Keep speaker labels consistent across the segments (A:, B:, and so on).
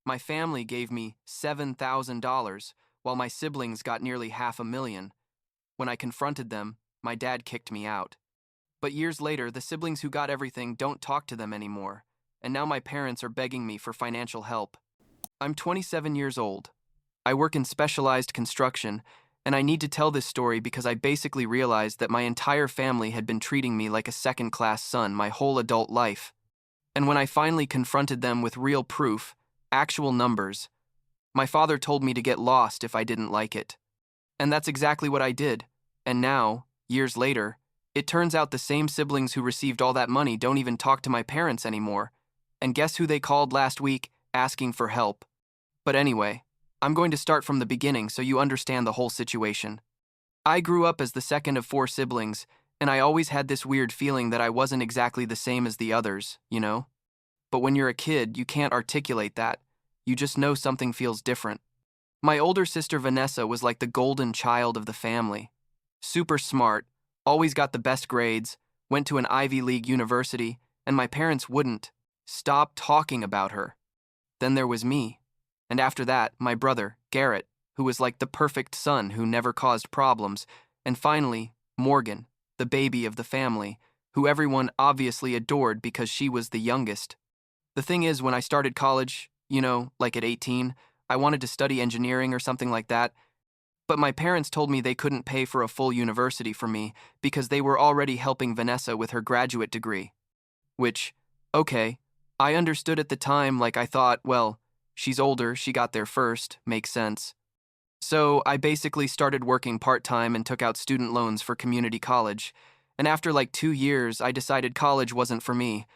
A: My family gave me $7,000, while my siblings got nearly $500,000. When I confronted them, my dad kicked me out. But years later, the siblings who got everything don't talk to them anymore, and now my parents are begging me for financial help. I'm 27 years old. I work in specialized construction, and I need to tell this story because I basically realized that my entire family had been treating me like a second-class son my whole adult life. And when I finally confronted them with real proof, actual numbers, my father told me to get lost if I didn't like it. And that's exactly what I did. And now, years later, it turns out the same siblings who received all that money don't even talk to my parents anymore. And guess who they called last week, asking for help? But anyway, I'm going to start from the beginning so you understand the whole situation. I grew up as the second of 4 siblings, and I always had this weird feeling that I wasn't exactly the same as the others, you know? But when you're a kid, you can't articulate that. You just know something feels different. My older sister Vanessa was like the golden child of the family. Super smart, always got the best grades, went to an Ivy League university, and my parents wouldn't stop talking about her. Then there was me. And after that, my brother, Garrett, who was like the perfect son who never caused problems. And finally, Morgan, the baby of the family, who everyone obviously adored because she was the youngest. The thing is, when I started college, like at 18, I wanted to study engineering or something like that. But my parents told me they couldn't pay for a full university for me because they were already helping Vanessa with her graduate degree. Which, okay, I understood at the time, like I thought, well, she's older, she got there first, makes sense. So I basically started working part-time and took out student loans for community college. And after like 2 years, I decided college wasn't for me,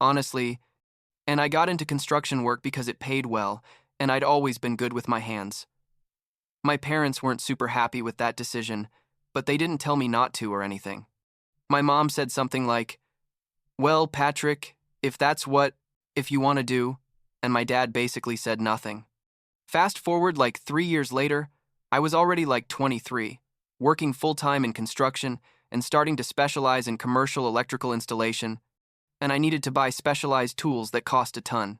A: honestly. And I got into construction work because it paid well, and I'd always been good with my hands. My parents weren't super happy with that decision, but they didn't tell me not to or anything. My mom said something like, "Well, Patrick, if you want to do," and my dad basically said nothing. Fast forward like 3 years later, I was already like 23, working full-time in construction and starting to specialize in commercial electrical installation, and I needed to buy specialized tools that cost a ton.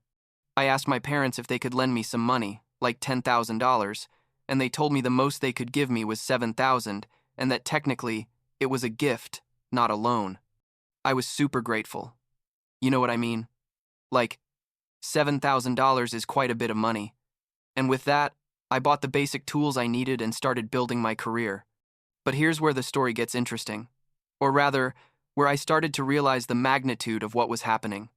A: I asked my parents if they could lend me some money, like $10,000, and they told me the most they could give me was $7,000, and that technically, it was a gift, not a loan. I was super grateful. You know what I mean? Like, $7,000 is quite a bit of money. And with that, I bought the basic tools I needed and started building my career. But here's where the story gets interesting. Or rather, where I started to realize the magnitude of what was happening.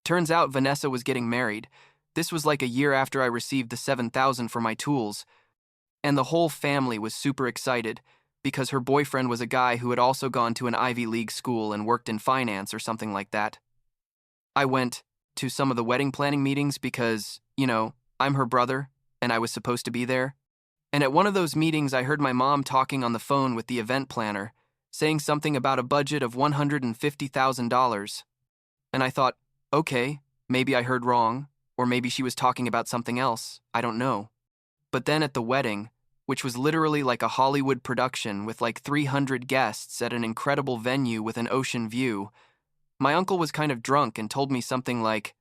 A: Turns out Vanessa was getting married. This was like a year after I received the $7,000 for my tools. And the whole family was super excited because her boyfriend was a guy who had also gone to an Ivy League school and worked in finance or something like that. I went to some of the wedding planning meetings because, I'm her brother, and I was supposed to be there. And at one of those meetings, I heard my mom talking on the phone with the event planner, saying something about a budget of $150,000. And I thought, okay, maybe I heard wrong, or maybe she was talking about something else, I don't know. But then at the wedding, which was literally like a Hollywood production with like 300 guests at an incredible venue with an ocean view, my uncle was kind of drunk and told me something like,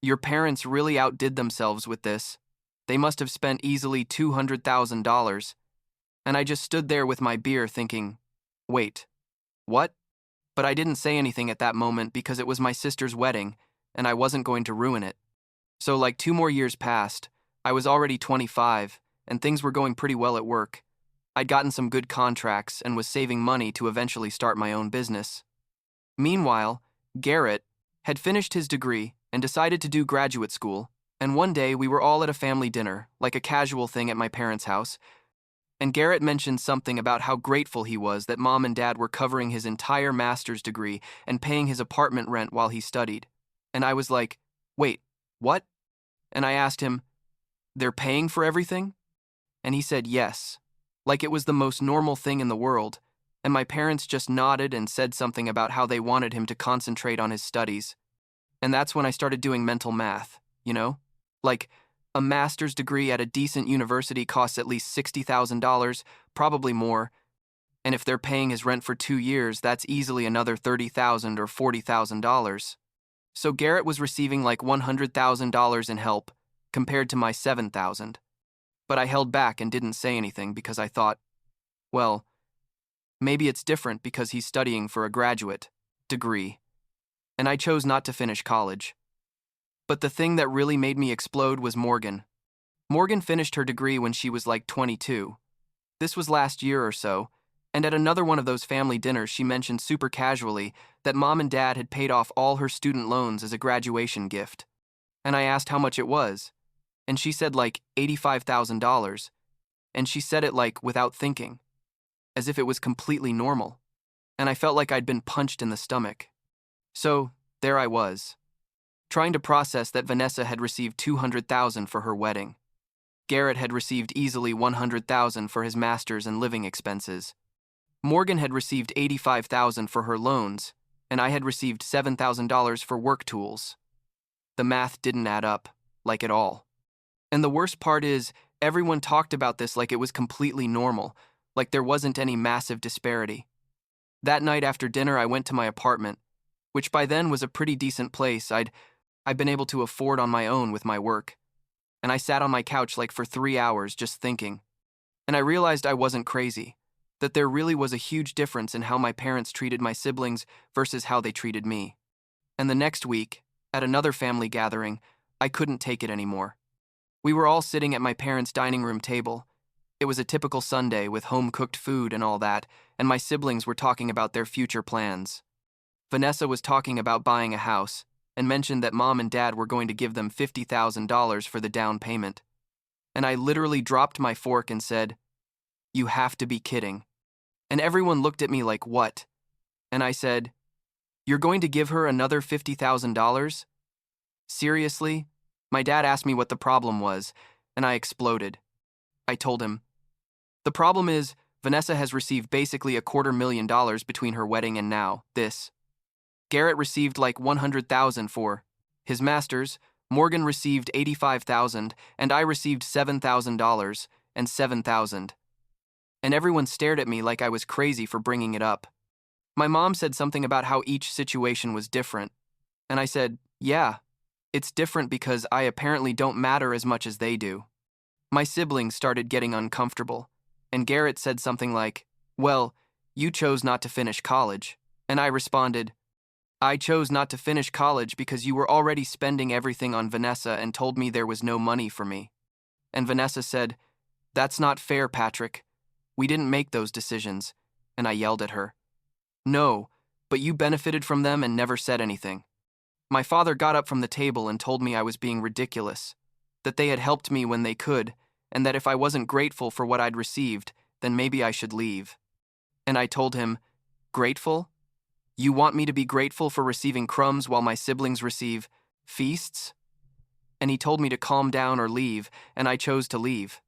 A: "Your parents really outdid themselves with this. They must have spent easily $200,000. And I just stood there with my beer thinking, wait, what? But I didn't say anything at that moment because it was my sister's wedding, and I wasn't going to ruin it. So like 2 more years passed, I was already 25, and things were going pretty well at work. I'd gotten some good contracts and was saving money to eventually start my own business. Meanwhile, Garrett had finished his degree and decided to do graduate school, and one day we were all at a family dinner, like a casual thing at my parents' house, and Garrett mentioned something about how grateful he was that mom and dad were covering his entire master's degree and paying his apartment rent while he studied. And I was like, wait, what? And I asked him, they're paying for everything? And he said yes, like it was the most normal thing in the world, and my parents just nodded and said something about how they wanted him to concentrate on his studies. And that's when I started doing mental math, Like, a master's degree at a decent university costs at least $60,000, probably more, and if they're paying his rent for 2 years, that's easily another $30,000 or $40,000. So Garrett was receiving like $100,000 in help, compared to my 7,000. But I held back and didn't say anything because I thought, well, maybe it's different because he's studying for a graduate degree, and I chose not to finish college. But the thing that really made me explode was Morgan. Morgan finished her degree when she was like 22. This was last year or so, and at another one of those family dinners she mentioned super casually that mom and dad had paid off all her student loans as a graduation gift. And I asked how much it was, and she said like $85,000, and she said it like without thinking, as if it was completely normal, and I felt like I'd been punched in the stomach. So, there I was, trying to process that Vanessa had received $200,000 for her wedding. Garrett had received easily $100,000 for his master's and living expenses. Morgan had received $85,000 for her loans, and I had received $7,000 for work tools. The math didn't add up, like at all. And the worst part is, everyone talked about this like it was completely normal, like there wasn't any massive disparity. That night after dinner, I went to my apartment, which by then was a pretty decent place I'd been able to afford on my own with my work. And I sat on my couch like for 3 hours just thinking. And I realized I wasn't crazy, that there really was a huge difference in how my parents treated my siblings versus how they treated me. And the next week, at another family gathering, I couldn't take it anymore. We were all sitting at my parents' dining room table. It was a typical Sunday with home-cooked food and all that, and my siblings were talking about their future plans. Vanessa was talking about buying a house, and mentioned that mom and dad were going to give them $50,000 for the down payment. And I literally dropped my fork and said, "You have to be kidding." And everyone looked at me like, "What?" And I said, "You're going to give her another $50,000? Seriously?" My dad asked me what the problem was, and I exploded. I told him, "The problem is, Vanessa has received basically $250,000 between her wedding and now, this. Garrett received like $100,000 for his master's, Morgan received $85,000, and I received $7,000 and $7,000. And everyone stared at me like I was crazy for bringing it up. My mom said something about how each situation was different, and I said, yeah, it's different because I apparently don't matter as much as they do. My siblings started getting uncomfortable, and Garrett said something like, well, you chose not to finish college, and I responded, I chose not to finish college because you were already spending everything on Vanessa and told me there was no money for me. And Vanessa said, that's not fair, Patrick. We didn't make those decisions. And I yelled at her. No, but you benefited from them and never said anything. My father got up from the table and told me I was being ridiculous, that they had helped me when they could, and that if I wasn't grateful for what I'd received, then maybe I should leave. And I told him, grateful? You want me to be grateful for receiving crumbs while my siblings receive feasts? And he told me to calm down or leave, and I chose to leave.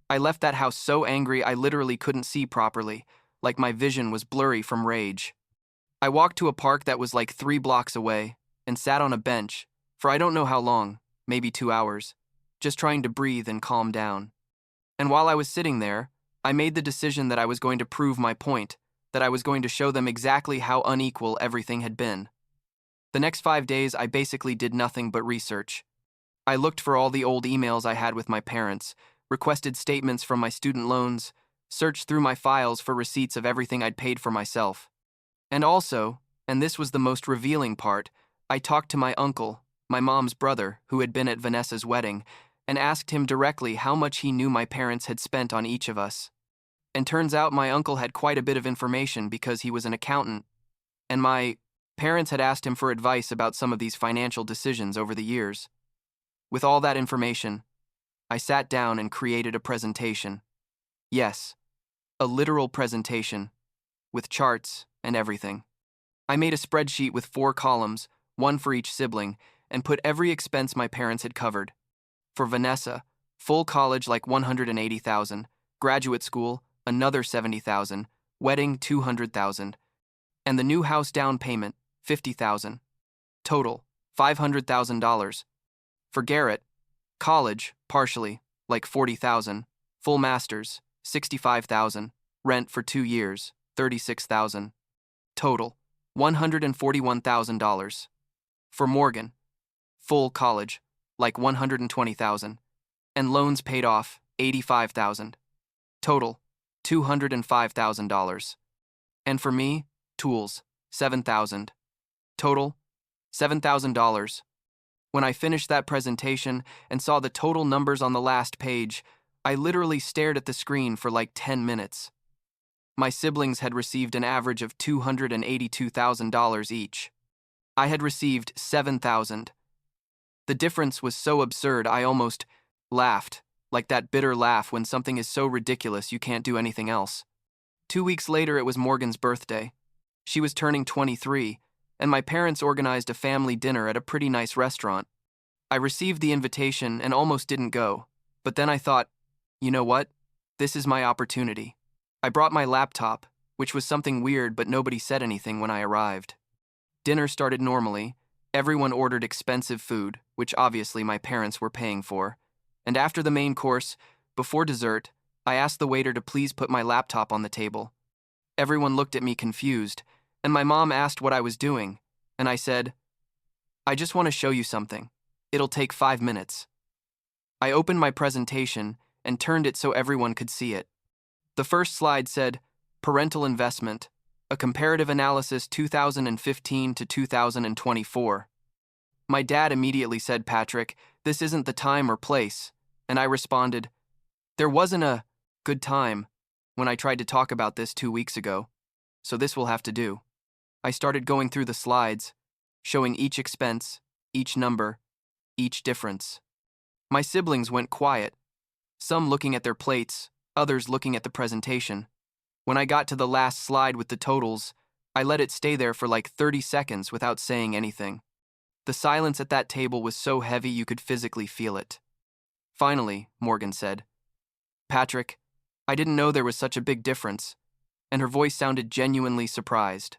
A: I left that house so angry I literally couldn't see properly, like my vision was blurry from rage. I walked to a park that was like 3 blocks away and sat on a bench for I don't know how long, maybe 2 hours, just trying to breathe and calm down. And while I was sitting there, I made the decision that I was going to prove my point, that I was going to show them exactly how unequal everything had been. The next 5 days, I basically did nothing but research. I looked for all the old emails I had with my parents, requested statements from my student loans, searched through my files for receipts of everything I'd paid for myself. And also, and this was the most revealing part, I talked to my uncle, my mom's brother, who had been at Vanessa's wedding, and asked him directly how much he knew my parents had spent on each of us. And turns out my uncle had quite a bit of information because he was an accountant, and my parents had asked him for advice about some of these financial decisions over the years. With all that information, I sat down and created a presentation. Yes, a literal presentation, with charts and everything. I made a spreadsheet with 4 columns, 1 for each sibling, and put every expense my parents had covered. For Vanessa, full college like $180,000, graduate school, another $70,000, wedding $200,000, and the new house down payment $50,000. Total $500,000. For Garrett, college, partially, like $40,000, full masters, $65,000, rent for 2 years, $36,000. Total $141,000. For Morgan, full college, like 120,000, and loans paid off, 85,000. Total, $205,000. And for me, tools, 7,000. Total, $7,000. When I finished that presentation and saw the total numbers on the last page, I literally stared at the screen for like 10 minutes. My siblings had received an average of $282,000 each. I had received 7,000. The difference was so absurd I almost laughed, like that bitter laugh when something is so ridiculous you can't do anything else. 2 weeks later, it was Morgan's birthday. She was turning 23, and my parents organized a family dinner at a pretty nice restaurant. I received the invitation and almost didn't go, but then I thought, you know what? This is my opportunity. I brought my laptop, which was something weird, but nobody said anything when I arrived. Dinner started normally. Everyone ordered expensive food, which obviously my parents were paying for. And after the main course, before dessert, I asked the waiter to please put my laptop on the table. Everyone looked at me confused, and my mom asked what I was doing, and I said, I just want to show you something. It'll take 5 minutes. I opened my presentation and turned it so everyone could see it. The first slide said, Parental Investment, a Comparative Analysis 2015 to 2024. My dad immediately said, Patrick, this isn't the time or place, and I responded, there wasn't a good time when I tried to talk about this 2 weeks ago, so this will have to do. I started going through the slides, showing each expense, each number, each difference. My siblings went quiet, some looking at their plates, others looking at the presentation. When I got to the last slide with the totals, I let it stay there for like 30 seconds without saying anything. The silence at that table was so heavy you could physically feel it. Finally, Morgan said, Patrick, I didn't know there was such a big difference, and her voice sounded genuinely surprised.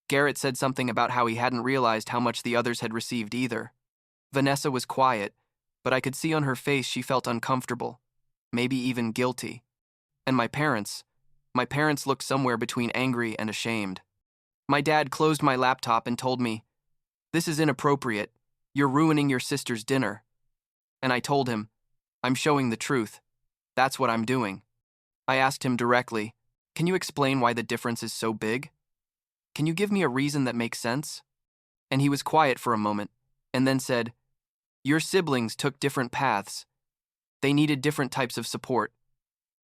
A: Garrett said something about how he hadn't realized how much the others had received either. Vanessa was quiet, but I could see on her face she felt uncomfortable, maybe even guilty. And my parents looked somewhere between angry and ashamed. My dad closed my laptop and told me, this is inappropriate. You're ruining your sister's dinner. And I told him, I'm showing the truth. That's what I'm doing. I asked him directly, can you explain why the difference is so big? Can you give me a reason that makes sense? And he was quiet for a moment, and then said, your siblings took different paths. They needed different types of support.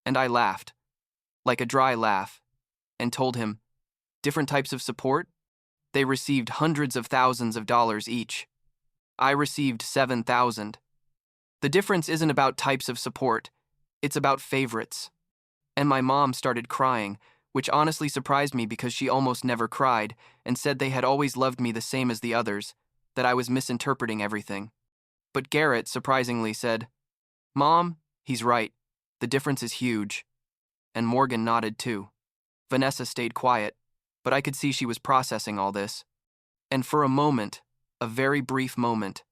A: And I laughed, like a dry laugh, and told him, different types of support? They received hundreds of thousands of dollars each. I received 7,000. The difference isn't about types of support, it's about favorites. And my mom started crying, which honestly surprised me because she almost never cried, and said they had always loved me the same as the others, that I was misinterpreting everything. But Garrett surprisingly said, Mom, he's right. The difference is huge. And Morgan nodded too. Vanessa stayed quiet, but I could see she was processing all this. And for a moment, a very brief moment,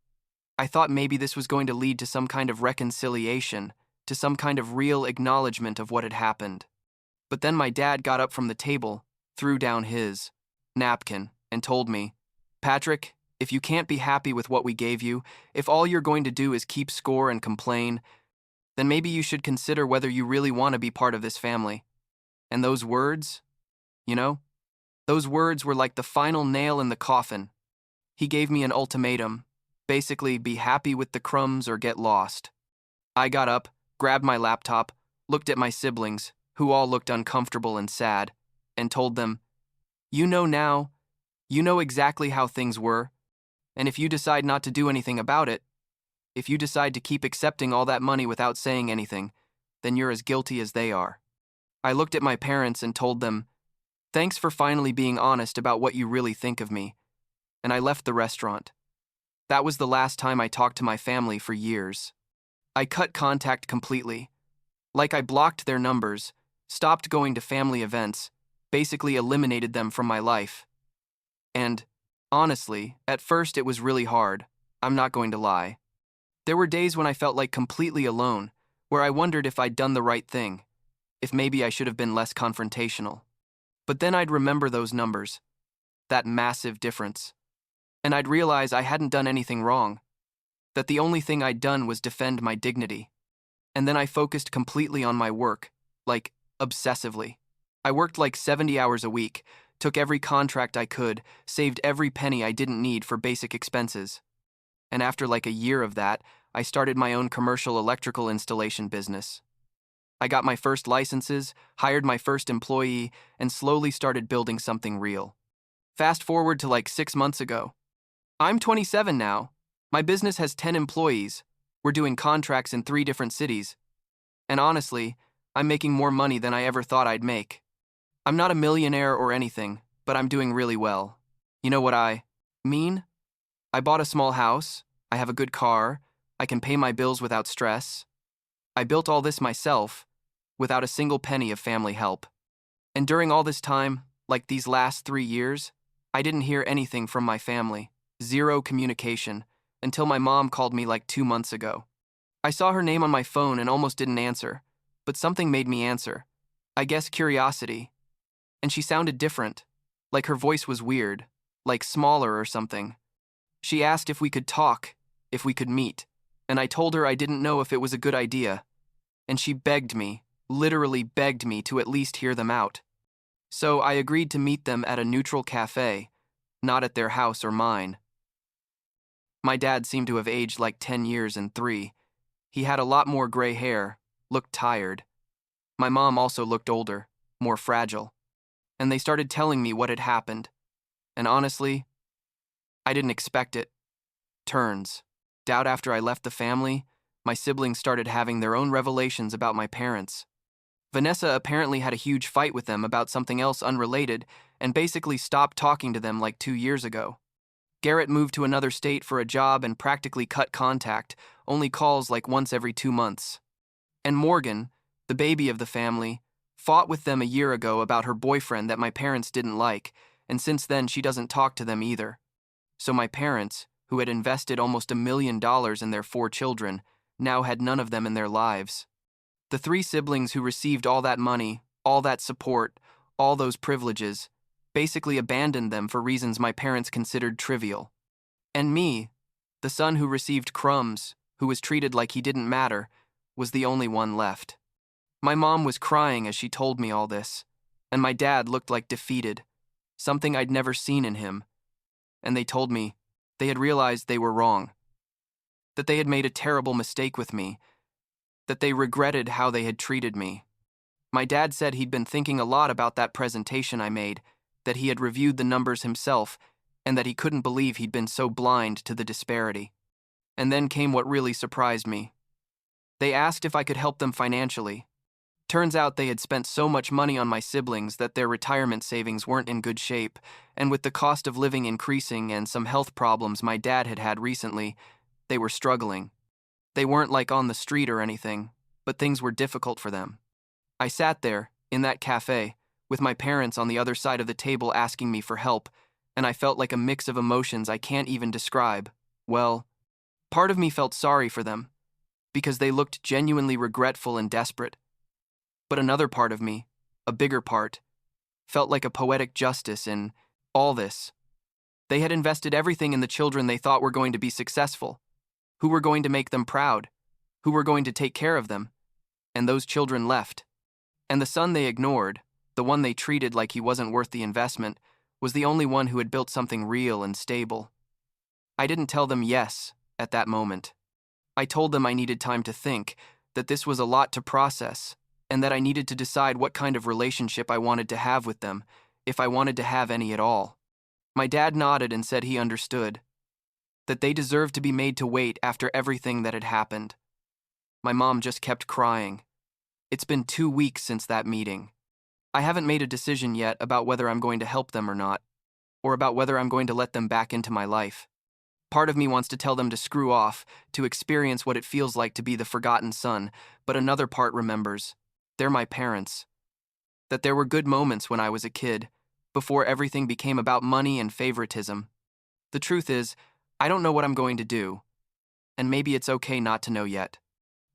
A: I thought maybe this was going to lead to some kind of reconciliation, to some kind of real acknowledgement of what had happened. But then my dad got up from the table, threw down his napkin, and told me, Patrick, if you can't be happy with what we gave you, if all you're going to do is keep score and complain, then maybe you should consider whether you really want to be part of this family. And those words, those words were like the final nail in the coffin. He gave me an ultimatum, basically be happy with the crumbs or get lost. I got up, grabbed my laptop, looked at my siblings, who all looked uncomfortable and sad, and told them, you know now, you know exactly how things were, and if you decide not to do anything about it, if you decide to keep accepting all that money without saying anything, then you're as guilty as they are. I looked at my parents and told them, thanks for finally being honest about what you really think of me, and I left the restaurant. That was the last time I talked to my family for years. I cut contact completely. Like I blocked their numbers, stopped going to family events, basically eliminated them from my life. And, honestly, at first it was really hard, I'm not going to lie. There were days when I felt like completely alone, where I wondered if I'd done the right thing, if maybe I should have been less confrontational. But then I'd remember those numbers, that massive difference, and I'd realize I hadn't done anything wrong. that the only thing I'd done was defend my dignity. And then I focused completely on my work, like, obsessively. I worked like 70 hours a week, took every contract I could, saved every penny I didn't need for basic expenses. And after like a year of that, I started my own commercial electrical installation business. I got my first licenses, hired my first employee, and slowly started building something real. Fast forward to like 6 months ago. I'm 27 now. My business has 10 employees. We're doing contracts in 3 different cities. And honestly, I'm making more money than I ever thought I'd make. I'm not a millionaire or anything, but I'm doing really well. You know what I mean? I bought a small house, I have a good car, I can pay my bills without stress. I built all this myself, without a single penny of family help. And during all this time, like these last 3 years, I didn't hear anything from my family. Zero communication, until my mom called me like 2 months ago. I saw her name on my phone and almost didn't answer, but something made me answer. I guess curiosity. And she sounded different, like her voice was weird, like smaller or something. She asked if we could talk, if we could meet, and I told her I didn't know if it was a good idea. And she begged me, literally begged me to at least hear them out. So I agreed to meet them at a neutral cafe, not at their house or mine. My dad seemed to have aged like 10 years and 3. He had a lot more gray hair, looked tired. My mom also looked older, more fragile. And they started telling me what had happened. And honestly, I didn't expect it. Turns out after I left the family, my siblings started having their own revelations about my parents. Vanessa apparently had a huge fight with them about something else unrelated and basically stopped talking to them like 2 years ago. Garrett moved to another state for a job and practically cut contact, only calls like once every 2 months. And Morgan, the baby of the family, fought with them a year ago about her boyfriend that my parents didn't like, and since then she doesn't talk to them either. So my parents, who had invested almost $1 million in their 4 children, now had none of them in their lives. The 3 siblings who received all that money, all that support, all those privileges, basically abandoned them for reasons my parents considered trivial. And me, the son who received crumbs, who was treated like he didn't matter, was the only one left. My mom was crying as she told me all this, and my dad looked like defeated, something I'd never seen in him. And they told me they had realized they were wrong, that they had made a terrible mistake with me, that they regretted how they had treated me. My dad said he'd been thinking a lot about that presentation I made, that he had reviewed the numbers himself, and that he couldn't believe he'd been so blind to the disparity. And then came what really surprised me. They asked if I could help them financially. Turns out they had spent so much money on my siblings that their retirement savings weren't in good shape, and with the cost of living increasing and some health problems my dad had had recently, they were struggling. They weren't like on the street or anything, but things were difficult for them. I sat there, in that cafe, with my parents on the other side of the table asking me for help, and I felt like a mix of emotions I can't even describe. Well, part of me felt sorry for them, because they looked genuinely regretful and desperate. But another part of me, a bigger part, felt like a poetic justice in all this. They had invested everything in the children they thought were going to be successful, who were going to make them proud, who were going to take care of them, and those children left. And the son they ignored, the one they treated like he wasn't worth the investment, was the only one who had built something real and stable. I didn't tell them yes at that moment. I told them I needed time to think, that this was a lot to process, and that I needed to decide what kind of relationship I wanted to have with them, if I wanted to have any at all. My dad nodded and said he understood, that they deserved to be made to wait after everything that had happened. My mom just kept crying. It's been 2 weeks since that meeting. I haven't made a decision yet about whether I'm going to help them or not, or about whether I'm going to let them back into my life. Part of me wants to tell them to screw off, to experience what it feels like to be the forgotten son, but another part remembers. They're my parents. That there were good moments when I was a kid, before everything became about money and favoritism. The truth is, I don't know what I'm going to do, and maybe it's okay not to know yet.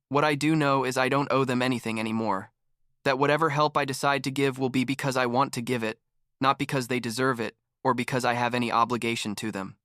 A: What I do know is I don't owe them anything anymore. That whatever help I decide to give will be because I want to give it, not because they deserve it, or because I have any obligation to them.